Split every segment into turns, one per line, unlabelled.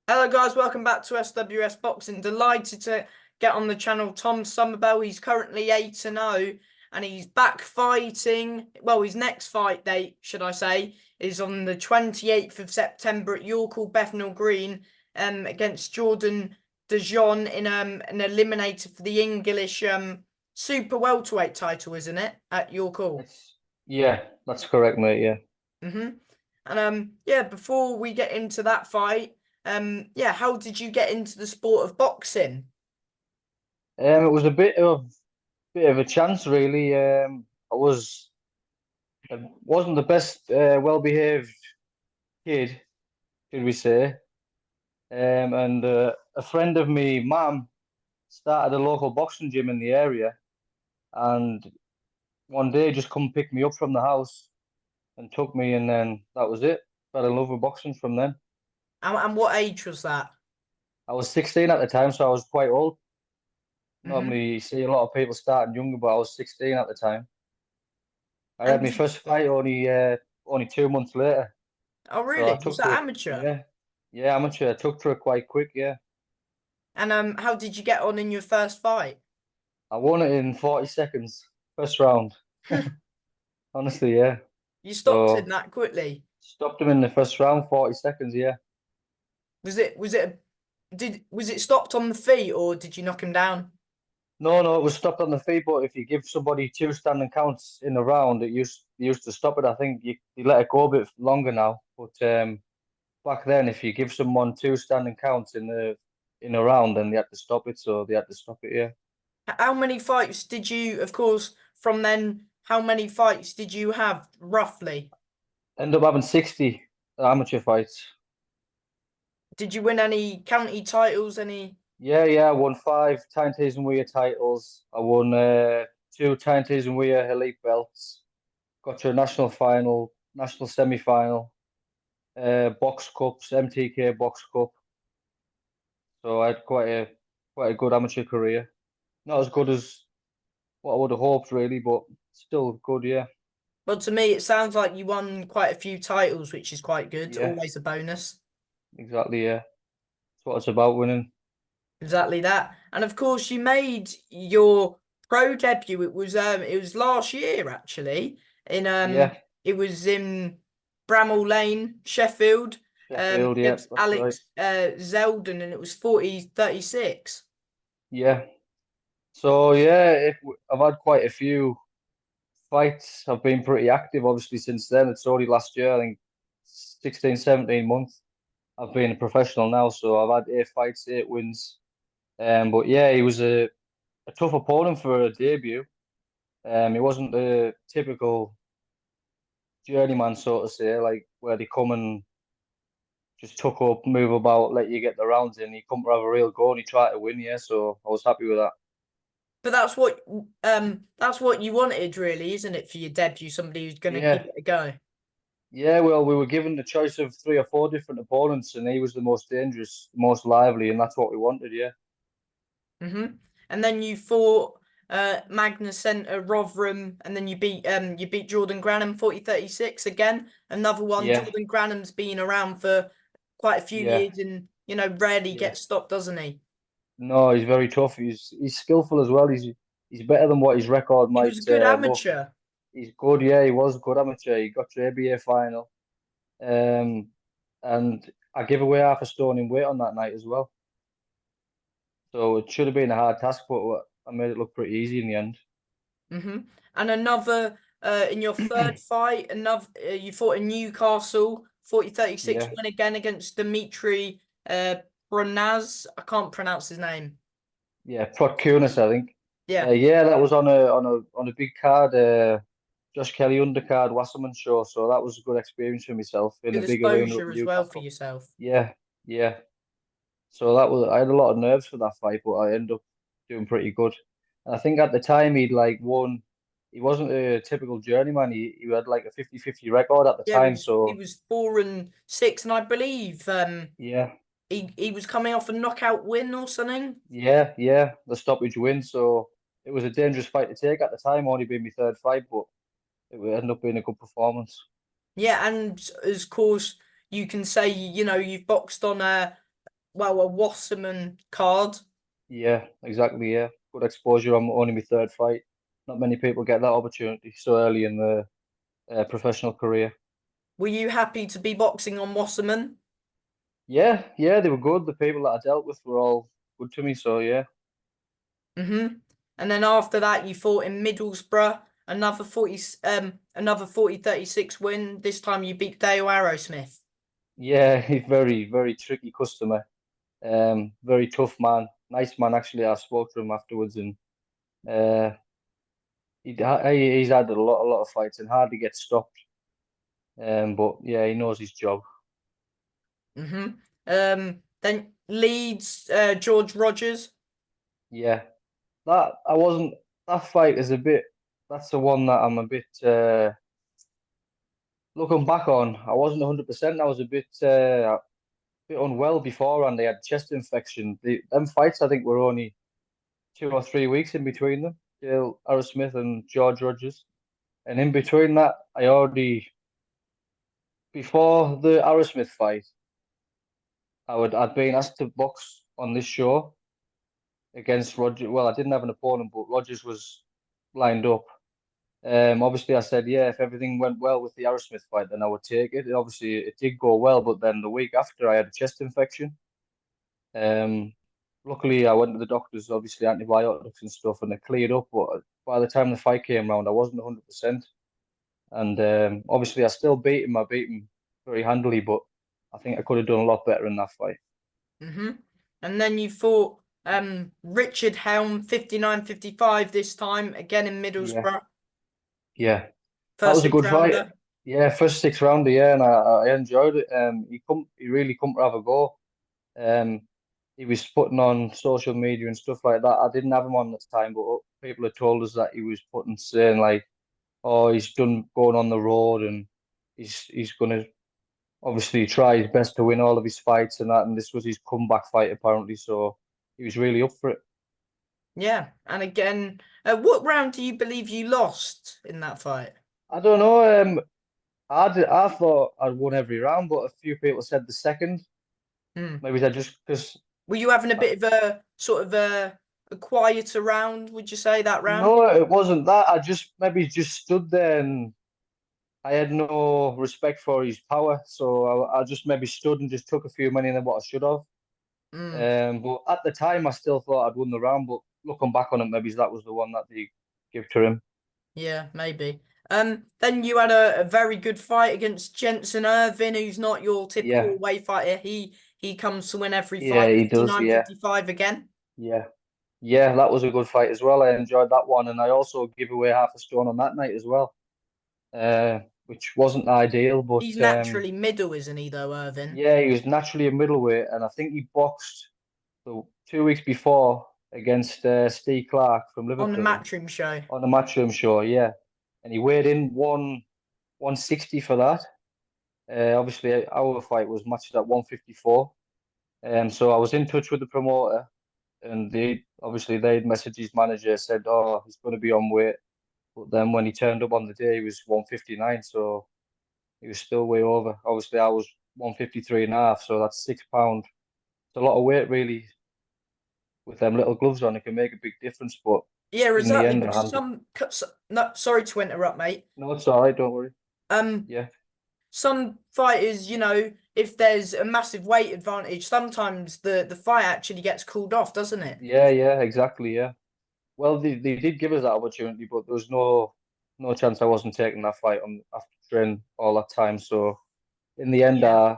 Hello guys, welcome back to SWS Boxing. Delighted to get on the channel Tom Summerbell. He's currently 8-0 and he's back fighting. Well, his next fight date, should I say, is on the 28th of September at York Hall, Bethnal Green, against Jordan Dujon in an eliminator for the English super welterweight title, isn't it? At York Hall.
Yeah, that's correct, mate. Yeah.
And yeah, before we get into that fight, yeah, how did you get into the sport of boxing?
It was a bit of a chance, really. I wasn't the best, well-behaved kid, should we say? And a friend of me, mum, started a local boxing gym in the area, and one day just come pick me up from the house and took me, and then that was it. Fell in love with boxing from then.
And what age was that?
I was 16 at the time, so I was quite old.
Hmm.
Normally, you see a lot of people starting younger, but I was 16 at the time. I had
And
my first fight only 2 months later,
oh,
so I
really? Was
took to
that
it.
amateur?
Yeah, amateur. I took to it quite quick. Yeah,
And how did you get on in your first fight?
I won it in 40 seconds, first round. Honestly, yeah.
You stopped him
So
that quickly.
stopped him in the first round, 40 seconds. Yeah.
Was it stopped on the feet or did you knock him down?
No, no, it was stopped on the feet. But if you give somebody two standing counts in a round, it used to stop it. I think you let it go a bit longer now. But back then, if you give someone two standing counts in a round, then they had to stop it. So they had to stop it. Yeah.
How many fights did you, of course, from then, how many fights did you have roughly?
End up having 60 amateur fights.
Did you win any county titles, any?
Yeah, yeah, I won five Times and Weir titles. I won two Times and Weir elite belts. Got to a national final, national semi-final, box cups, MTK box cup. So I had quite a good amateur career. Not as good as what I would have hoped, really, but still good. Yeah,
Well, to me, it sounds like you won quite a few titles, which is quite good.
yeah,
Always a bonus.
exactly. Yeah, that's what it's about, winning.
Exactly that. And of course, you made your pro debut. It was last year actually. In
Yeah,
it was in Bramall Lane, Sheffield,
Sheffield. Yeah,
against
that's right.
Alex Zeldin, and it was 40-36.
Yeah. So yeah, I've had quite a few fights. Have been pretty active, obviously, since then. It's only last year, I think 16, 17 months. I've been a professional now, so I've had 8 fights, 8 wins. But yeah, he was a tough opponent for a debut. He wasn't the typical journeyman, so to say, like where they come and just tuck up, move about, let you get the rounds in. He come to have a real go and he tried to win, yeah, so I was happy with that.
But that's what you wanted, really, isn't it, for your debut? Somebody who's going to give
Yeah,
it a go.
yeah, well, we were given the choice of 3 or 4 different opponents, and he was the most dangerous, the most lively, and that's what we wanted, yeah.
Hmm. And then you fought Magnus Center, Rotherham, and then you beat Jordan Granham 40-36 again. Another one.
Yeah,
Jordan Granham's been around for quite a few
yeah,
years and rarely
yeah.
gets stopped, doesn't he?
No, he's very tough. He's skillful as well. He's better than what his record
He
might
was a good
look.
amateur.
He's good, yeah. He was a good amateur. He got to ABA final, um, and I gave away half a stone in weight on that night as well. So it should have been a hard task, but I made it look pretty easy in the end.
Hmm. And another in your third fight, another you fought in Newcastle, 40-36
Yeah,
win again against Dimitri Bronaz. I can't pronounce his name.
yeah. Protkunis, I think.
Yeah.
Yeah, that was on a big card. Josh Kelly undercard Wasserman show, so that was a good experience for myself in a
Good
big arena up
exposure
in
as well for
Newcastle.
yourself.
Yeah, yeah. So that was I had a lot of nerves for that fight, but I ended up doing pretty good. And I think at the time he'd like won. He wasn't a typical journeyman. He had like a 50-50 record at the
Yeah,
time.
he
So
was 4-6, and I believe
yeah,
he was coming off a knockout win or something.
yeah, yeah. The stoppage win. So it was a dangerous fight to take at the time. Only being my third fight, but it would end up being a good performance.
Yeah, and of course you can say you've boxed on well, a Wasserman card.
Yeah, exactly. Yeah, good exposure. I'm only my third fight. Not many people get that opportunity so early in the professional career.
Were you happy to be boxing on Wasserman?
Yeah, yeah, they were good. The people that I dealt with were all good to me. So yeah,
Mm-hmm. And then after that, you fought in Middlesbrough, another 40-36 win. This time you beat Dale Arrowsmith.
yeah, he's very tricky customer. Very tough man. Nice man actually. I spoke to him afterwards, and uh, he's had a lot of fights and hardly gets stopped. But yeah, he knows his job.
Mm-hmm. Then Leeds, George Rogers.
Yeah, that I wasn't. That fight is a bit. That's the one that I'm a bit. Looking back on, I wasn't 100%. I was a bit unwell before, and they had chest infection. Them fights, I think, were only 2 or 3 weeks in between them. Dale Arrowsmith and George Rogers, and in between that, I already before the Arrowsmith fight, I'd been asked to box on this show against Roger. Well, I didn't have an opponent, but Rogers was lined up. Obviously, I said, yeah, if everything went well with the Aerosmith fight, then I would take it. And obviously, it did go well, but then the week after, I had a chest infection. Um, Luckily, I went to the doctors, obviously antibiotics and stuff, and it cleared up. But by the time the fight came around, I wasn't 100%. And obviously, I still beat him. I beat him very handily, but I think I could have done a lot better in that fight.
Mm-hmm. And then you fought Richard Helm, 59-55 this time, again in
Yeah,
Middlesbrough.
yeah, that
First
was a
six
good fight.
rounder.
Yeah, first six rounder, yeah, and I enjoyed it. He really come to have a go. Um, he was putting on social media and stuff like that. I didn't have him on at the time, but people had told us that he was putting saying like, "Oh, he's done going on the road and he's gonna obviously try his best to win all of his fights and that." And this was his comeback fight apparently, so he was really up for it.
Yeah. And again, what round do you believe you lost in that fight?
I don't know. I thought I'd won every round, but a few people said the second.
Hmm.
Maybe that just because.
Were you having a bit of a sort of a quieter round, would you say, that round?
No, it wasn't that. I just maybe just stood there and I had no respect for his power, so I just maybe stood and just took a few money than what I should have.
Mm,
But at the time, I still thought I'd won the round. But looking back on it, maybe that was the one that they give to him.
yeah, maybe. Then you had a very good fight against Jensen Irvin, who's not your typical
Yeah,
away fighter. He comes to win every
yeah,
fight,
he does.
59,
Yeah,
55 again.
yeah, yeah. That was a good fight as well. I enjoyed that one, and I also give away half a stone on that night as well, which wasn't ideal. But
He's naturally middle, isn't he, though, Irvin?
yeah, he was naturally a middleweight, and I think he boxed the 2 weeks before against Steve Clark from
On the
Liverpool
Matchroom show.
on the Matchroom show. Yeah, and he weighed in 160 for that. Obviously, our fight was matched at 154. So I was in touch with the promoter, and they'd messaged his manager, said, "Oh, he's going to be on weight." But then when he turned up on the day, he was 159, so he was still way over. Obviously, I was 153 and a half, so that's 6 pound. It's a lot of weight, really. With them little gloves on, it can make a big difference. But
Yeah,
in the
exactly.
end, I
Because
handled.
no, sorry to interrupt, mate.
No, it's all right. Don't worry.
Um,
Yeah,
some fighters, if there's a massive weight advantage, sometimes the fight actually gets called off, doesn't it?
yeah, exactly. Yeah. Well, they did give us that opportunity, but there was no chance I wasn't taking that fight on after training all that time. So in the end,
Yeah.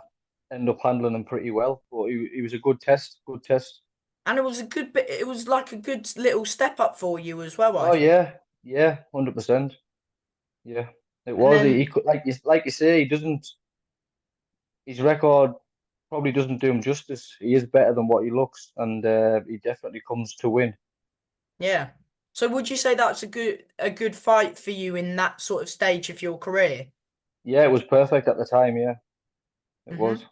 I ended up handling him pretty well. But he was a good test, good test.
And it was a good bit, it was like a good little step up for you as well, I
Oh
think.
yeah, yeah, 100%. Yeah, it
And
was. He
then,
could like you say, he doesn't. His record probably doesn't do him justice. He is better than what he looks, and he definitely comes to win.
yeah. So would you say that's a good fight for you in that sort of stage of your career?
Yeah, it was perfect at the time. Yeah, it
Hmm.
was.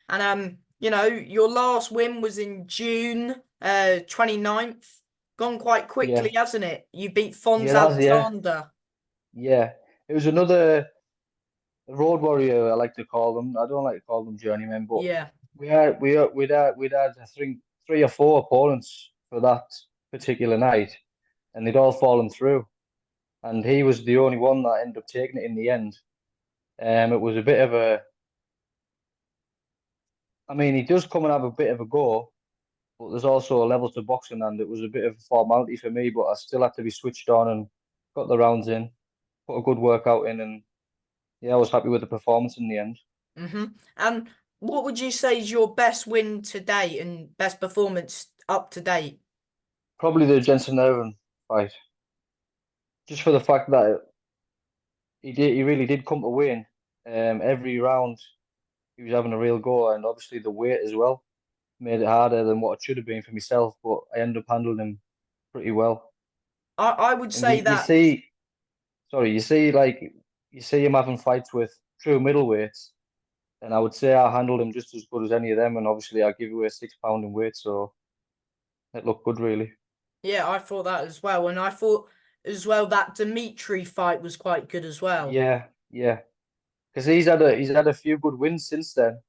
And your last win was in June 29th. Gone quite quickly,
Yeah,
hasn't it? You beat Fons
yeah, that's yeah.
Alexander.
Yeah, it was another road warrior. I like to call them. I don't like to call them journeymen, but
Yeah.
we'd had I think 3 or 4 opponents for that particular night, and they'd all fallen through, and he was the only one that ended up taking it in the end. It was a bit of a, I mean, he does come and have a bit of a go, but there's also a level to boxing, and it was a bit of a formality for me, but I still had to be switched on and got the rounds in, put a good workout in, and yeah, I was happy with the performance in the end.
And what would you say is your best win to date and best performance up to date?
Probably the Jensen Irvin fight, just for the fact that he really did come to win. Every round he was having a real go, and obviously the weight as well made it harder than what it should have been for myself. But I ended up handling him pretty well.
I would
And
say
you
that,
see, sorry, you see him having fights with true middleweights, and I would say I handled him just as good as any of them. And obviously, I give away 6 pound in weight, so it looked good, really.
yeah, I thought that as well. And I thought as well that Dimitri fight was quite good as well.
Yeah, yeah, because he's had a few good wins since then,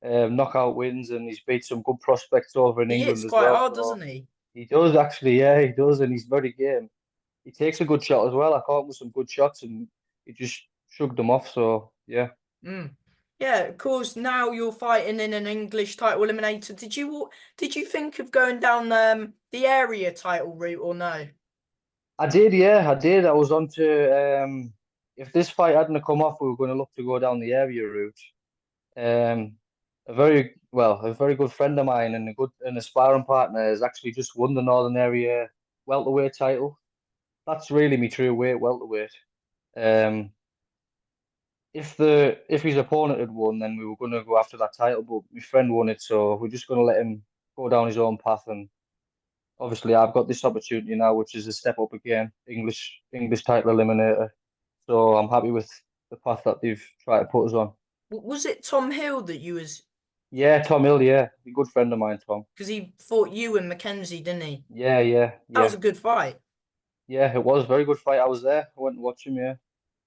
knockout wins, and he's beat some good prospects over in
He
England
hits
as
quite
well.
hard,
So
doesn't he?
he does actually, yeah, he does, and he's very game. He takes a good shot as well. I caught him with some good shots, and he just shrugged them off. So yeah,
Mm. Yeah, of course. Now you're fighting in an English title eliminator. Did you think of going down the area title route or no?
I did. Yeah, I did. I was on to if this fight hadn't have come off, we were going to look to go down the area route. Um, a very good friend of mine and a sparring partner has actually just won the Northern Area welterweight title. That's really my true weight, welterweight. Um, if his opponent had won, then we were going to go after that title, but my friend won it, so we're just going to let him go down his own path. And obviously, I've got this opportunity now, which is a step up again, English title eliminator. So I'm happy with the path that they've tried to put us on.
Was it Tom Hill that you was
Yeah, Tom Hill, yeah, a good friend of mine, Tom.
because he fought you and Mackenzie, didn't he?
Yeah, yeah,
That was
yeah,
a good fight.
yeah. It was a very good fight. I was there. I went to watch him. Yeah,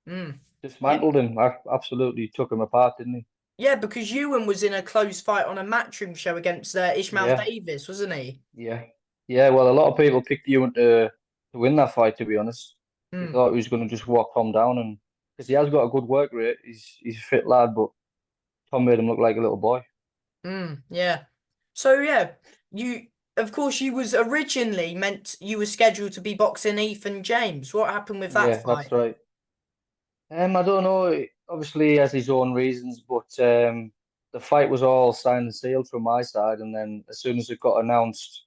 Mm. Yeah,
dismantled him. I absolutely took him apart, didn't he?
yeah, because Ewan was in a close fight on a matchroom show against Ishmael
Yeah,
Davis, wasn't he?
yeah, yeah. Well, a lot of people picked Ewan to win that fight. To be honest, they
Mm.
thought he was going to just walk Tom down, and because he has got a good work rate, he's a fit lad, but Tom made him look like a little boy.
Yeah. So yeah, you of course you was originally meant you were scheduled to be boxing Ethan James. What happened with that
Yeah, that's
fight?
right. I don't know. Obviously, he has his own reasons, but the fight was all signed and sealed from my side, and then as soon as it got announced,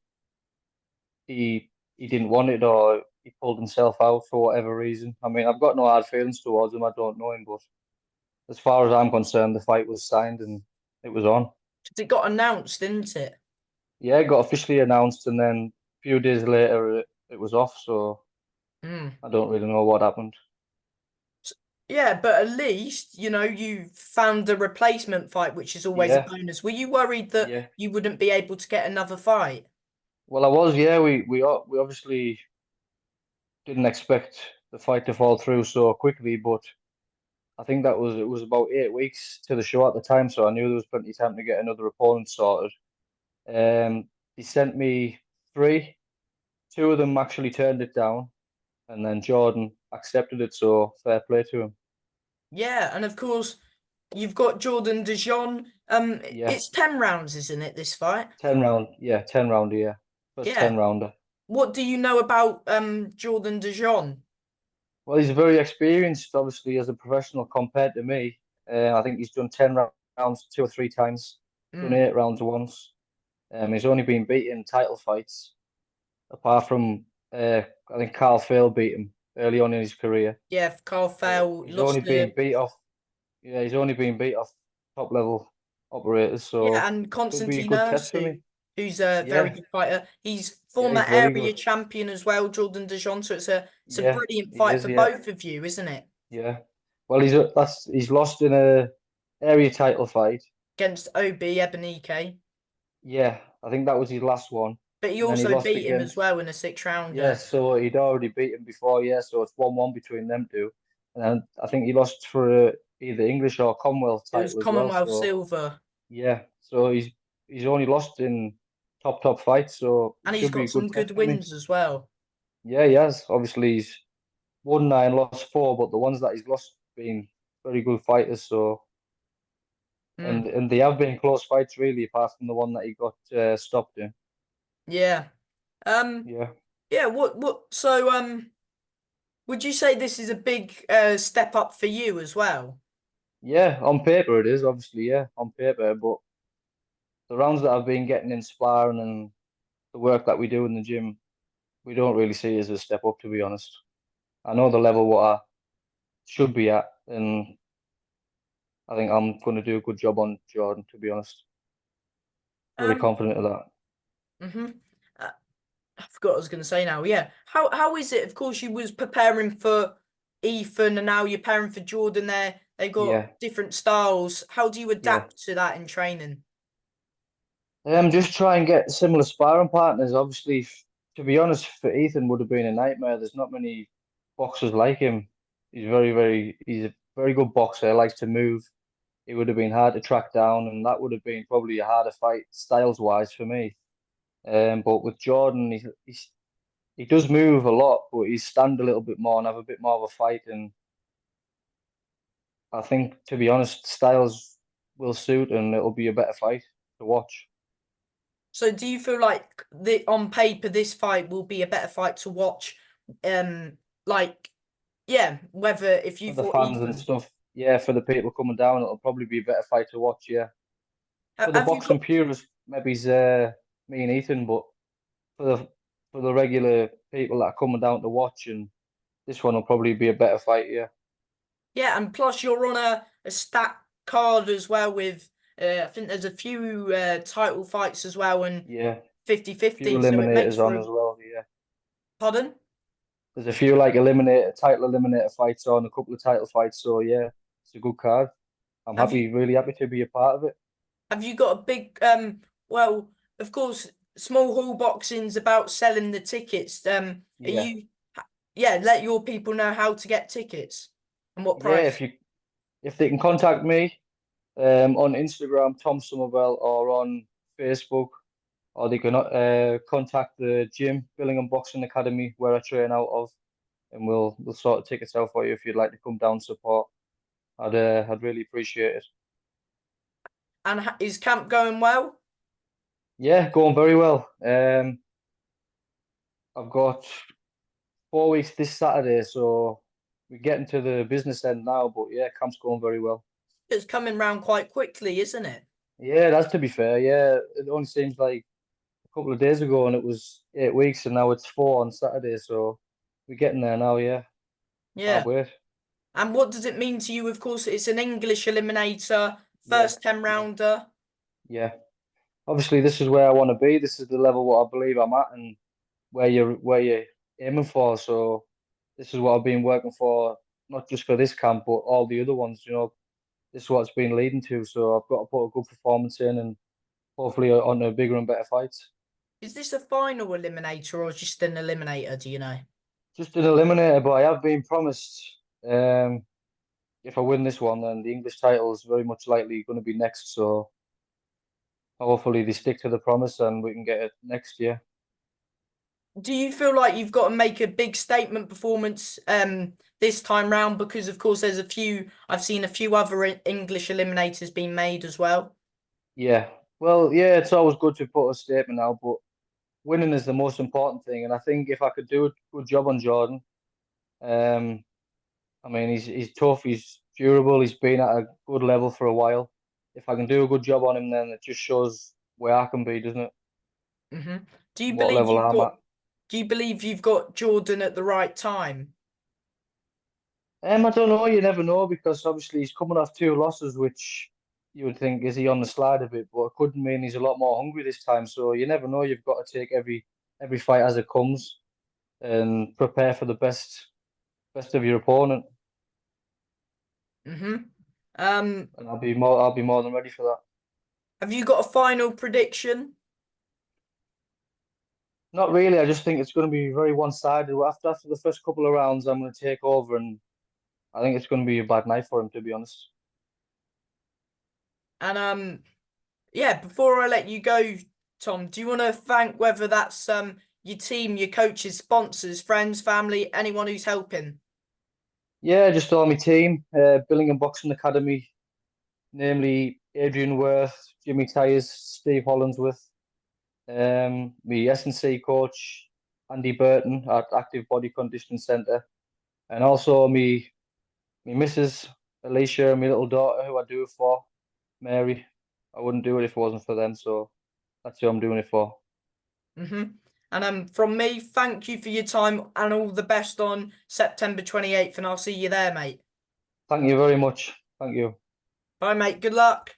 he didn't want it or he pulled himself out for whatever reason. I mean, I've got no hard feelings towards him. I don't know him, but as far as I'm concerned, the fight was signed and it was on.
'Cause it got announced, didn't it?
Yeah, it got officially announced, and then a few days later, it was off. So
Mm.
I don't really know what happened.
Yeah, but at least, you found the replacement fight, which is always a
Yeah,
bonus. Were you worried that
yeah.
you wouldn't be able to get another fight?
Well, I was. Yeah, we obviously didn't expect the fight to fall through so quickly, but I think it was about 8 weeks to the show at the time, so I knew there was plenty of time to get another opponent sorted. He sent me three. Two of them actually turned it down, and then Jordan accepted it. So fair play to him.
Yeah, and of course, you've got Jordan Dujon.
Yeah,
It's 10 rounds, isn't it, this fight?
10 round. Yeah, 10 rounder. Yeah, first
Yeah.
10 rounder.
What do you know about Jordan Dujon?
Well, he's very experienced, obviously, as a professional compared to me. I think he's done 10 rounds 2 or 3 times, done
Mm.
8 rounds once. He's only been beaten in title fights, apart from I think Carl Fail beat him early on in his career.
Yeah, Carl
But
Fell
he's only
lost
been
the
beat off. Yeah, he's only been beat off top level operators,
yeah,
so
and
should be a
Constantine
good test
Ernst,
for me.
who's a very
Yeah,
good fighter. He's
yeah,
former
he's very
area
good.
champion as well, Jordan Dujon. So it's a
Yeah,
brilliant
he
fight
is.
for
Yeah,
both of you, isn't it?
yeah. Well, he's lost in a area title fight.
Against OB Ebenike.
Yeah, I think that was his last one,
But he
and then he
also
lost
beat him as
against.
well in a six
Yeah,
rounder.
so he'd already beat him before. Yeah, so it's 1-1 between them two, and then I think he lost for either English or Commonwealth
It was
title as well.
Commonwealth
So
silver.
Yeah, so he's only lost in top fights, so it
And he's
should be a
got
good
some
test
good
for him.
wins as well.
Yeah, he has. Obviously, he's won 9, lost 4, but the ones that he's lost been very good fighters. So,
Mm,
and they have been close fights, really, apart from the one that he got stopped in.
yeah. Um,
Yeah,
yeah, so would you say this is a big step up for you as well?
yeah. On paper, it is obviously, yeah, on paper. But the rounds that I've been getting in sparring and the work that we do in the gym, we don't really see it as a step up, to be honest. I know the level what I should be at, and I think I'm going to do a good job on Jordan, to be honest. Very
Um,
confident of that.
hmm I forgot what I was going to say now. Yeah. How is it? Of course, you was preparing for Ethan, and now you're preparing for Jordan. There, they got
Yeah.
different styles. How do you
Yeah.
adapt to that in training?
Just try and get similar sparring partners. Obviously, to be honest, for Ethan would have been a nightmare. There's not many boxers like him. He's a very good boxer. Likes to move. He would have been hard to track down, and that would have been probably a harder fight styles wise for me. But with Jordan, he does move a lot, but he stand a little bit more and have a bit more of a fight. And I think, to be honest, styles will suit, and it'll be a better fight to watch.
So, do you feel like the on paper this fight will be a better fight to watch? Like, yeah, whether if you
For the
fought
fans and
Ethan,
stuff. Yeah, for the people coming down, it'll probably be a better fight to watch. Yeah, for the
have you
boxing
got?
purists, maybe it's me and Ethan, but for the regular people that are coming down to watch, and this one will probably be a better fight. Yeah,
Yeah, and plus you're on a stat card as well with I think there's a few title fights as well and
yeah, few
50-50, so it makes
eliminators
for
on
a
as well. Yeah,
pardon.
there's a few like title eliminator fights on, a couple of title fights. So yeah, it's a good card. I'm
Have you
really happy to be a part of it.
have you got a big well, of course, small hall boxing's about selling the tickets. Are
Yeah,
you yeah, let your people know how to get tickets and what
yeah.
price.
If they can contact me on Instagram, Tom Summerbell, or on Facebook, or they can contact the gym, Billingham Boxing Academy, where I train out of, and we'll sort of tickets out for you if you'd like to come down and support. I'd really appreciate it.
And is camp going well?
Yeah, going very well. I've got 4 weeks this Saturday, so we're getting to the business end now. But yeah, camp's going very well.
It's coming round quite quickly, isn't it?
Yeah, that's to be fair. Yeah, it only seems like a couple of days ago, and it was 8 weeks, and now it's 4 on Saturday. So we're getting there now. Yeah, can't
Yeah.
wait.
And what does it mean to you? Of course, it's an English eliminator,
Yeah,
first 10
yeah,
rounder.
yeah. Obviously, this is where I want to be. This is the level what I believe I'm at, and where you're aiming for. So this is what I've been working for, not just for this camp, but all the other ones. This is what it's been leading to. So I've got to put a good performance in, and hopefully on to bigger and better fights.
Is this a final eliminator or just an eliminator? Do you know?
Just an eliminator, but I have been promised. Um, if I win this one, then the English title is very much likely going to be next. So hopefully they stick to the promise, and we can get it next year.
Do you feel like you've got to make a big statement performance this time round? Because of course there's a few I've seen a few other English eliminators being made as well.
Yeah. Well, yeah, it's always good to put a statement out, but winning is the most important thing. And I think if I could do a good job on Jordan, um, I mean, he's tough, he's durable, he's been at a good level for a while. If I can do a good job on him, then it just shows where I can be, doesn't it?
hmm
And what level I'm at.
Do you believe you've got Jordan at the right time?
I don't know. You never know because obviously he's coming off 2 losses, which you would think is he on the slide a bit, but it could mean he's a lot more hungry this time. So you never know. You've got to take every fight as it comes and prepare for the best of your opponent.
hmm Um,
And I'll be more than ready for that.
have you got a final prediction?
Not really. I just think it's going to be very one-sided. After the first couple of rounds, I'm going to take over, and I think it's going to be a bad night for him, to be honest.
And Yeah, before I let you go, Tom, do you want to thank whether that's your team, your coaches, sponsors, friends, family, anyone who's helping?
Yeah, just all my team, Billingham Boxing Academy, namely Adrian Worth, Jimmy Tyers, Steve Hollandsworth, my S&C coach, Andy Burton at Active Body Conditioning Centre, and also me missus, Alicia, my little daughter, who I do it for, Mary. I wouldn't do it if it wasn't for them, so that's who I'm doing it for.
And from me, thank you for your time and all the best on September 28th, and I'll see you there, mate.
Thank you very much. Thank you.
Bye, mate. Good luck.